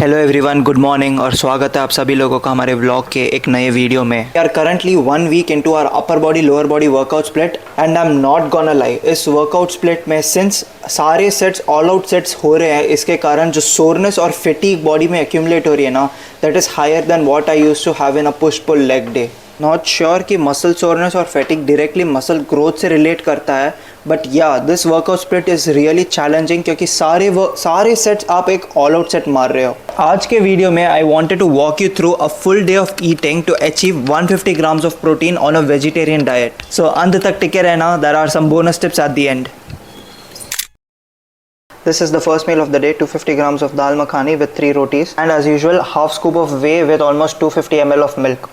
Hello everyone, good morning और स्वागत है आप सभी लोगों का हमारे व्लॉग के एक नए वीडियो में। We are currently 1 week into our upper body lower body workout split and I am not gonna lie, इस वर्कआउट स्प्लिट में सिंस सारे सेट्स ऑल आउट सेट्स हो रहे हैं, इसके कारण जो सोरनेस और फिटीग बॉडी में एक्यूमुलेट हो रही है ना, that is higher than what I used to have in a push pull leg day. Not sure कि मसल सोरनेस और फैटिक डायरेक्टली मसल ग्रोथ से रिलेट करता है, but yeah this workout split is really challenging क्योंकि सारे sets आप एक all out set मार रहे हो। आज के वीडियो में I wanted to walk you through a full day of eating to achieve 150 grams of protein on a vegetarian diet. So अंत तक टिके रहना, there are some bonus tips at the end. This is the first meal of the day, 250 grams of dal makhani with 3 rotis and as usual half scoop of whey with almost 250 ml of milk.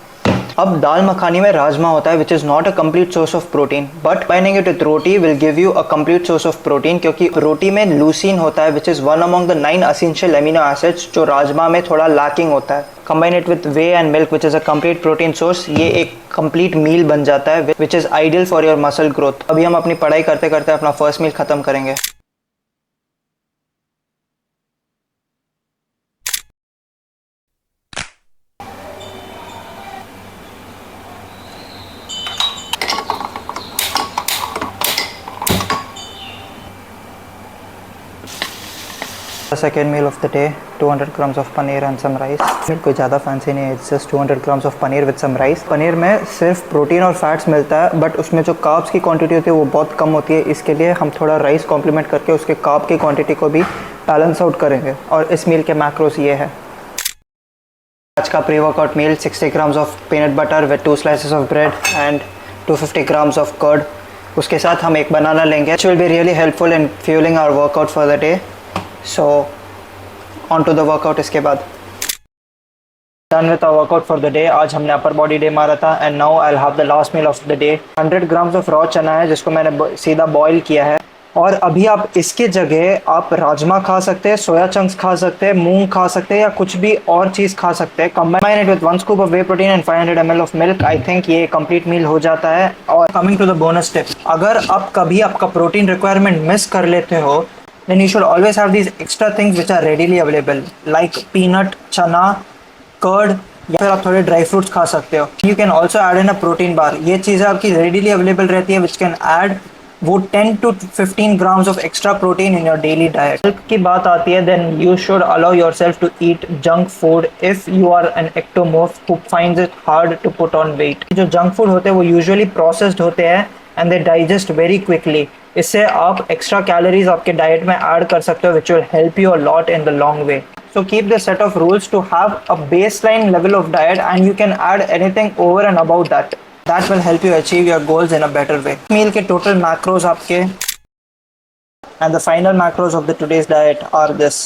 अब दाल मखानी में राजमा होता है which is not a complete source of protein, but binding it with roti will give you a complete source of protein क्योंकि रोटी में leucine होता है which is one among the 9 essential amino acids जो राजमा में थोड़ा लैकिंग होता है। Combine it with way and milk which is a complete protein source, ये एक कंप्लीट मील बन जाता है which is ideal for your muscle growth. अभी हम अपनी पढ़ाई करते करते अपना फर्स्ट मील खत्म करेंगे। The second meal of the day, 200 grams of paneer and some rice. कोई ज़्यादा फैंसी नहीं है, it's just 200 grams of paneer with some rice. Paneer में सिर्फ प्रोटीन और फैट्स मिलता है, बट उसमें जो कार्ब्स की क्वांटिटी होती है वो बहुत कम होती है, इसके लिए हम थोड़ा राइस कॉम्प्लीमेंट करके उसके कार्ब की क्वांटिटी को भी बैलेंस आउट करेंगे। और इस मील के मैक्रोस ये है। आज का pre workout meal 60 grams of peanut butter with 2 slices of bread and 250 grams of curd. उसके साथ हम एक बनाना लेंगे, which will be really helpful in fueling our workout for the day. So on to the workout इसके बाद। Done with our workout for the day। आज हमने upper body day मारा था and now I'll have the last meal of the day। 100 grams of raw चना है जिसको मैंने सीधा बॉईल किया है, और अभी आप इसके जगह आप राजमा खा सकते हैं, सोया चंक्स खा सकते हैं, मूंग खा सकते हैं या कुछ भी और चीज़ खा सकते हैं। Combine it with 1 scoop of whey protein and 500 ml of milk. I think ये कंप्लीट मील हो जाता है। और coming to the bonus tip, अगर आप कभी आपका प्रोटीन रिक्वायरमेंट मिस कर लेते हो, then you should always have these extra things which are readily available like peanut, chana, curd, या फिर आप थोड़े ड्राई फ्रूट्स खा सकते हो। You can also add in a protein bar। ये चीज़ें आपकी readily available रहती है which can add वो 10 to 15 grams of extra protein in your daily diet। Milk की बात आती है, then you should allow yourself to eat junk food if you are an ectomorph who finds it hard to put on weight। जो junk food होते हैं वो usually processed होते हैं and they digest very quickly। इससे आप extra calories आपके diet में ऐड कर सकते हो which will help you a lot in the long way. So keep this set of rules to have a baseline level of diet and you can add anything over and above that. That will help you achieve your goals in a better way। Meal के total macros आपके and the final macros of the today's diet are this।